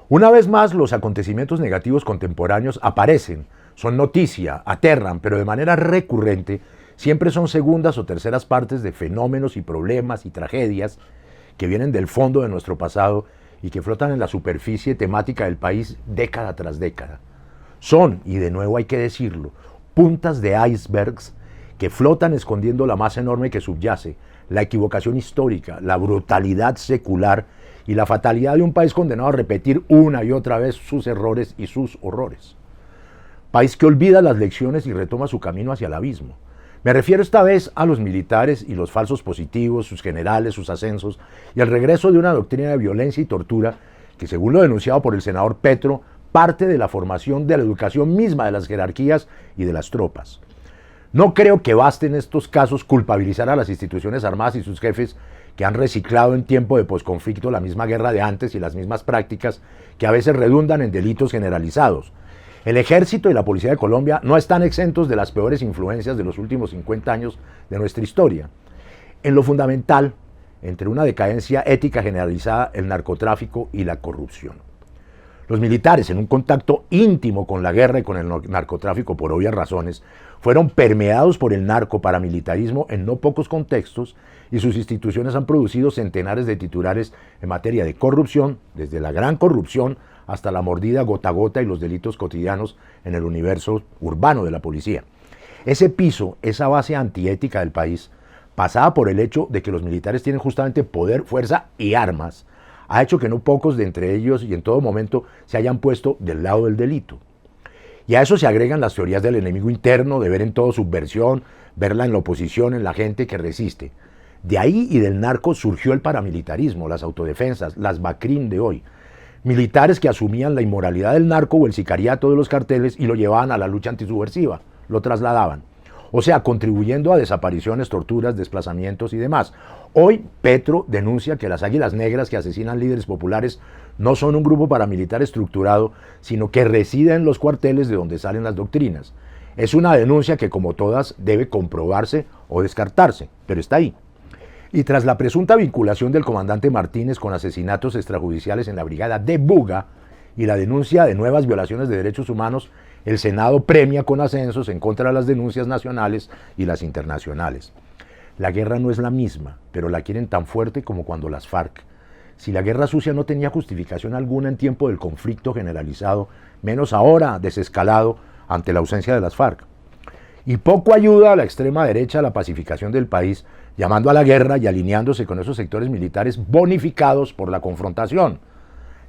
Una vez más, los acontecimientos negativos contemporáneos aparecen, son noticia, aterran, pero de manera recurrente siempre son segundas o terceras partes de fenómenos y problemas y tragedias que vienen del fondo de nuestro pasado y que flotan en la superficie temática del país década tras década. Son, y de nuevo hay que decirlo, puntas de icebergs que flotan escondiendo la masa enorme que subyace, la equivocación histórica, la brutalidad secular y la fatalidad de un país condenado a repetir una y otra vez sus errores y sus horrores. País que olvida las lecciones y retoma su camino hacia el abismo. Me refiero esta vez a los militares y los falsos positivos, sus generales, sus ascensos y el regreso de una doctrina de violencia y tortura que, según lo denunciado por el senador Petro, parte de la formación de la educación misma de las jerarquías y de las tropas. No creo que baste en estos casos culpabilizar a las instituciones armadas y sus jefes que han reciclado en tiempo de posconflicto la misma guerra de antes y las mismas prácticas que a veces redundan en delitos generalizados. El Ejército y la Policía de Colombia no están exentos de las peores influencias de los últimos 50 años de nuestra historia. En lo fundamental, entre una decadencia ética generalizada, el narcotráfico y la corrupción. Los militares, en un contacto íntimo con la guerra y con el narcotráfico por obvias razones, fueron permeados por el narcoparamilitarismo en no pocos contextos y sus instituciones han producido centenares de titulares en materia de corrupción, desde la gran corrupción hasta la mordida gota a gota y los delitos cotidianos en el universo urbano de la policía. Ese piso, esa base antiética del país, pasada por el hecho de que los militares tienen justamente poder, fuerza y armas, ha hecho que no pocos de entre ellos y en todo momento se hayan puesto del lado del delito. Y a eso se agregan las teorías del enemigo interno, de ver en todo subversión, verla en la oposición, en la gente que resiste. De ahí y del narco surgió el paramilitarismo, las autodefensas, las BACRIM de hoy. Militares que asumían la inmoralidad del narco o el sicariato de los carteles y lo llevaban a la lucha antisubversiva, lo trasladaban. O sea, contribuyendo a desapariciones, torturas, desplazamientos y demás. Hoy Petro denuncia que las Águilas Negras que asesinan líderes populares no son un grupo paramilitar estructurado, sino que residen en los cuarteles de donde salen las doctrinas. Es una denuncia que, como todas, debe comprobarse o descartarse, pero está ahí. Y tras la presunta vinculación del comandante Martínez con asesinatos extrajudiciales en la brigada de Buga y la denuncia de nuevas violaciones de derechos humanos, el Senado premia con ascensos en contra de las denuncias nacionales y las internacionales. La guerra no es la misma, pero la quieren tan fuerte como cuando las FARC. Si la guerra sucia no tenía justificación alguna en tiempo del conflicto generalizado, menos ahora desescalado ante la ausencia de las FARC. Y poco ayuda a la extrema derecha a la pacificación del país, llamando a la guerra y alineándose con esos sectores militares bonificados por la confrontación.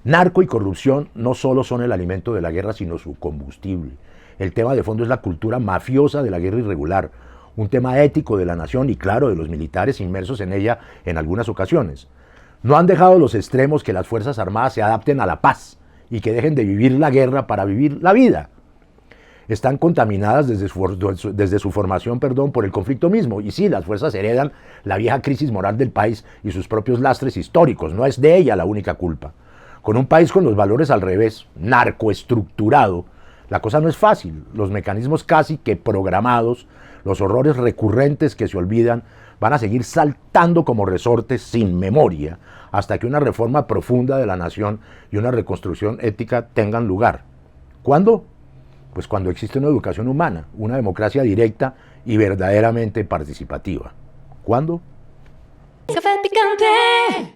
Narco y corrupción no solo son el alimento de la guerra, sino su combustible. El tema de fondo es la cultura mafiosa de la guerra irregular, un tema ético de la nación y, claro, de los militares inmersos en ella en algunas ocasiones. No han dejado los extremos que las Fuerzas Armadas se adapten a la paz y que dejen de vivir la guerra para vivir la vida. Están contaminadas desde su formación, por el conflicto mismo. Y sí, las fuerzas heredan la vieja crisis moral del país y sus propios lastres históricos. No es de ella la única culpa. Con un país con los valores al revés, narcoestructurado, la cosa no es fácil. Los mecanismos casi que programados, los horrores recurrentes que se olvidan, van a seguir saltando como resortes sin memoria hasta que una reforma profunda de la nación y una reconstrucción ética tengan lugar. ¿Cuándo? Pues cuando existe una educación humana, una democracia directa y verdaderamente participativa. ¿Cuándo? Café picante.